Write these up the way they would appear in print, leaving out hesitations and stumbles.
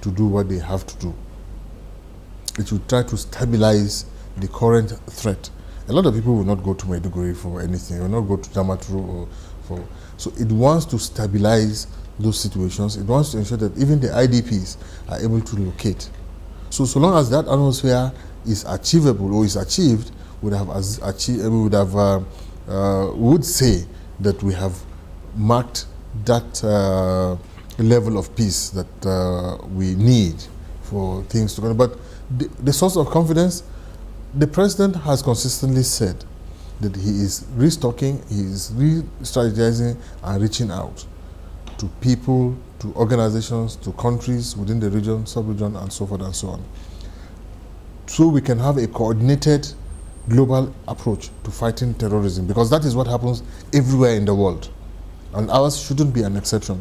to do what they have to do. It will try to stabilize the current threat. A lot of people will not go to Maiduguri for anything, will not go to Damaturu so it wants to stabilize those situations. It wants to ensure that even the IDPs are able to locate. So long as that atmosphere is achievable or is achieved, we would say that we have marked that level of peace that we need for things to go. But the source of confidence, the president has consistently said that he is restocking, he is re-strategizing and reaching out to people, to organizations, to countries within the region, sub-region, and so forth and so on. So we can have a coordinated global approach to fighting terrorism, because that is what happens everywhere in the world. And ours shouldn't be an exception.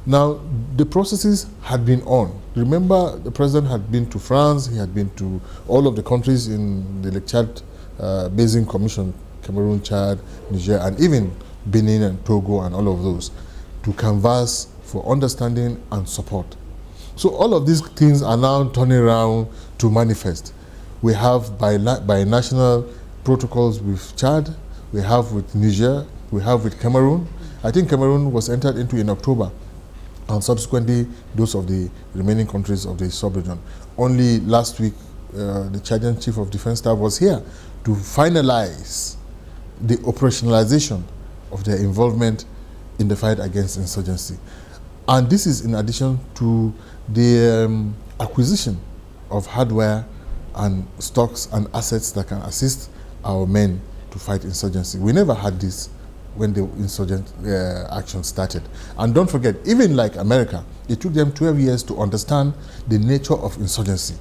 Now, the processes had been on. Remember, the president had been to France, he had been to all of the countries in the Lake Chad Basin Commission, Cameroon, Chad, Niger, and even Benin and Togo and all of those, to canvass for understanding and support. So all of these things are now turning around to manifest. We have binational protocols with Chad, we have with Niger, we have with Cameroon. I think Cameroon was entered into in October, and subsequently those of the remaining countries of the sub-region. Only last week, the Chadian Chief of Defense Staff was here to finalize the operationalization of their involvement in the fight against insurgency. And this is in addition to the acquisition of hardware and stocks and assets that can assist our men to fight insurgency. We never had this when the insurgent action started. And don't forget, even like America, it took them 12 years to understand the nature of insurgency.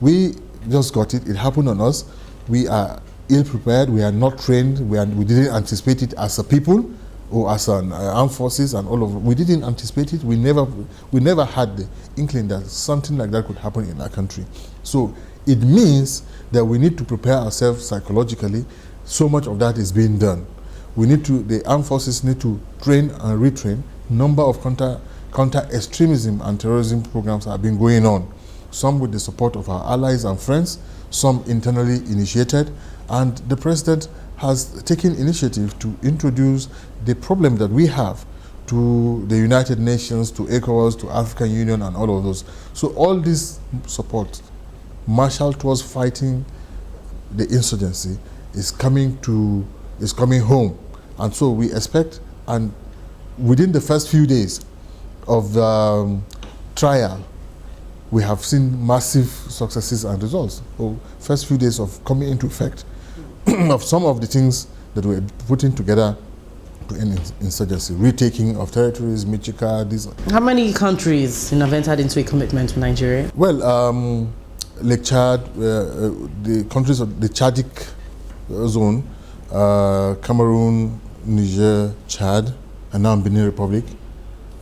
We just got it, it happened on us. We are ill-prepared, we are not trained, we didn't anticipate it as a people or as an armed forces and all of it. We didn't anticipate it, we never had the inkling that something like that could happen in our country. So it means that we need to prepare ourselves psychologically. So much of that is being done. The armed forces need to train and retrain. Number of counter-extremism and terrorism programs have been going on. Some with the support of our allies and friends, some internally initiated, and the president has taken initiative to introduce the problem that we have to the United Nations, to ECOWAS, to African Union, and all of those. So all this support marshaled towards fighting the insurgency is coming home. And so we expect, and within the first few days of the trial, we have seen massive successes and results. So first few days of coming into effect of some of the things that we're putting together to end insurgency, retaking of territories, Michika, these. How many countries have entered into a commitment with Nigeria? Well, Lake Chad, the countries of the Chadic zone, Cameroon, Niger, Chad, and now Benin Republic,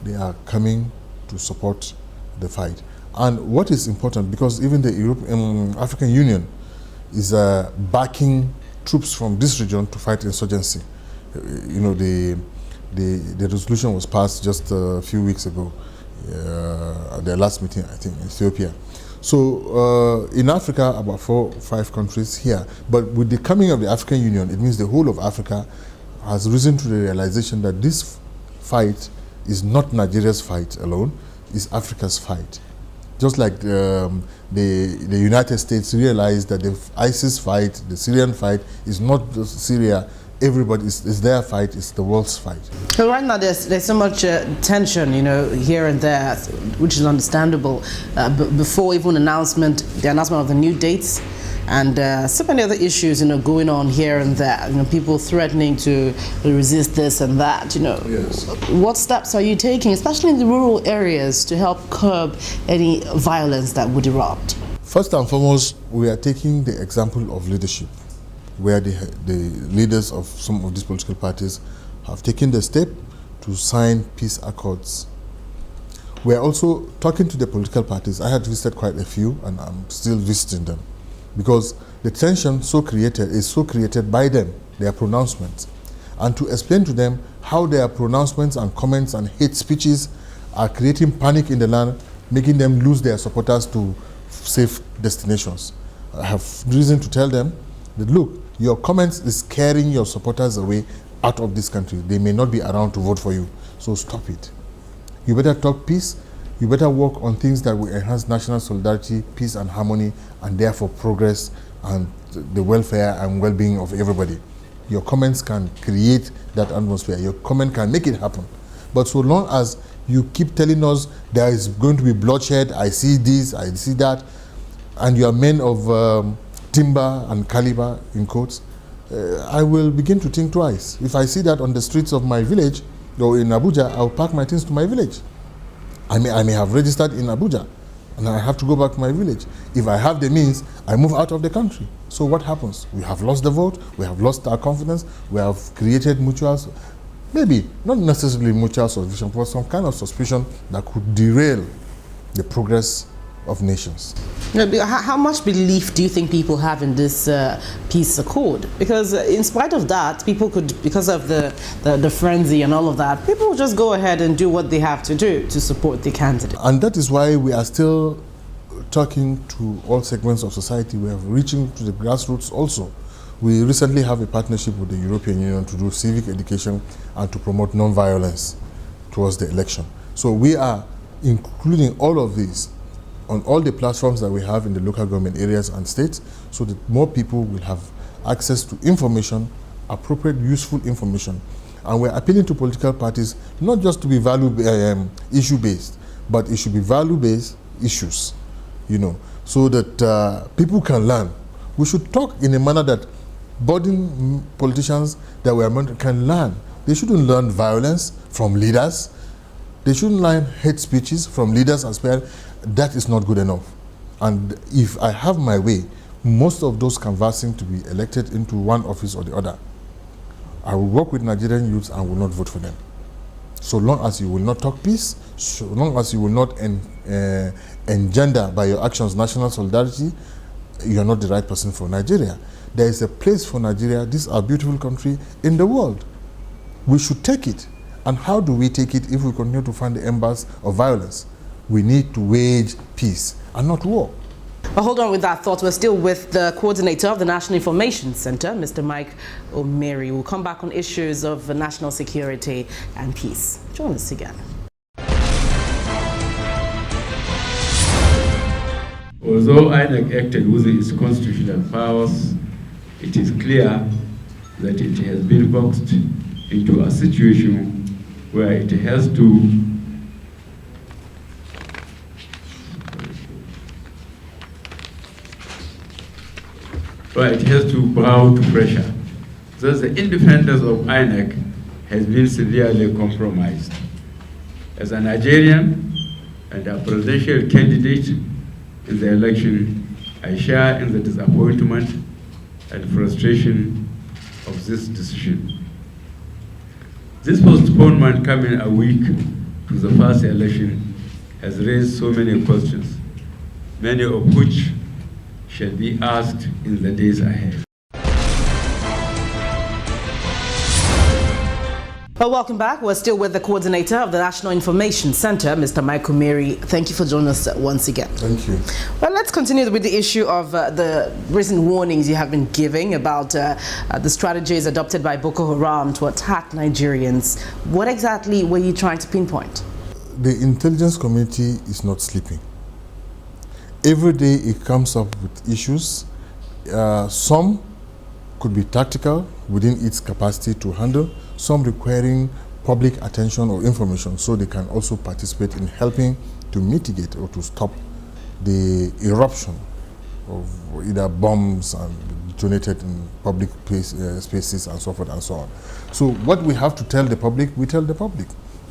they are coming to support the fight. And what is important, because even the African Union is backing troops from this region to fight insurgency. You know, the resolution was passed just a few weeks ago at their last meeting, I think, in Ethiopia. So in Africa, about 4 or 5 countries here. But with the coming of the African Union, it means the whole of Africa has risen to the realization that this fight is not Nigeria's fight alone, it's Africa's fight. Just like the United States realized that the ISIS fight, the Syrian fight, is not just Syria. Everybody, it's their fight, it's the world's fight. So right now there's so much tension, here and there, which is understandable. Before even the announcement of the new dates, and so many other issues, going on here and there. People threatening to resist this and that. Yes. What steps are you taking, especially in the rural areas, to help curb any violence that would erupt? First and foremost, we are taking the example of leadership, where the leaders of some of these political parties have taken the step to sign peace accords. We are also talking to the political parties. I had visited quite a few, and I'm still visiting them, because the tension is so created by them, their pronouncements, and to explain to them how their pronouncements and comments and hate speeches are creating panic in the land, making them lose their supporters to safe destinations. I have reason to tell them that, look, your comments is scaring your supporters away out of this country. They may not be around to vote for you, so stop it. You better talk peace. You better work on things that will enhance national solidarity, peace and harmony, and therefore progress and the welfare and well-being of everybody. Your comments can create that atmosphere. Your comment can make it happen. But so long as you keep telling us there is going to be bloodshed, I see this, I see that, and you are men of timber and caliber, in quotes, I will begin to think twice. If I see that on the streets of my village, or in Abuja, I'll pack my things to my village. I may have registered in Abuja, and I have to go back to my village. If I have the means, I move out of the country. So what happens? We have lost the vote, we have lost our confidence, we have created mutuals, maybe not necessarily mutual suspicion, but some kind of suspicion that could derail the progress of nations. How much belief do you think people have in this peace accord? Because in spite of that, people could, because of the frenzy and all of that, people will just go ahead and do what they have to do to support the candidate. And that is why we are still talking to all segments of society. We are reaching to the grassroots also. We recently have a partnership with the European Union to do civic education and to promote non-violence towards the election. So we are including all of these on all the platforms that we have in the local government areas and states, so that more people will have access to information, appropriate, useful information. And we're appealing to political parties not just to be issue-based, but it should be value-based issues, you know, so that people can learn. We should talk in a manner that budding politicians that we are can learn. They shouldn't learn violence from leaders. They shouldn't learn hate speeches from leaders as well. That is not good enough. And if I have my way, most of those canvassing to be elected into one office or the other, I will work with Nigerian youths and will not vote for them. So long as you will not talk peace, so long as you will not engender by your actions national solidarity, you are not the right person for Nigeria. There is a place for Nigeria, this is our beautiful country, in the world. We should take it. And how do we take it if we continue to find the embers of violence? We need to wage peace and not war. Well, hold on with that thought. We're still with the coordinator of the National Information Center, Mr. Mike Omeri. We'll come back on issues of national security and peace. Join us again. Although INEC acted within its constitutional powers, it is clear that it has been boxed into a situation where it has to bow to pressure. Thus, the independence of INEC has been severely compromised. As a Nigerian and a presidential candidate in the election, I share in the disappointment and frustration of this decision. This postponement coming a week to the first election has raised so many questions, many of which shall be asked in the days ahead. Well, welcome back. We're still with the coordinator of the National Information Center, Mr. Mike Omeri. Thank you for joining us once again. Thank you. Well, let's continue with the issue of the recent warnings you have been giving about the strategies adopted by Boko Haram to attack Nigerians. What exactly were you trying to pinpoint? The intelligence community is not sleeping. Every day it comes up with issues. Some could be tactical within its capacity to handle, some requiring public attention or information so they can also participate in helping to mitigate or to stop the eruption of either bombs and detonated in public spaces and so forth and so on. So what we have to tell the public, we tell the public.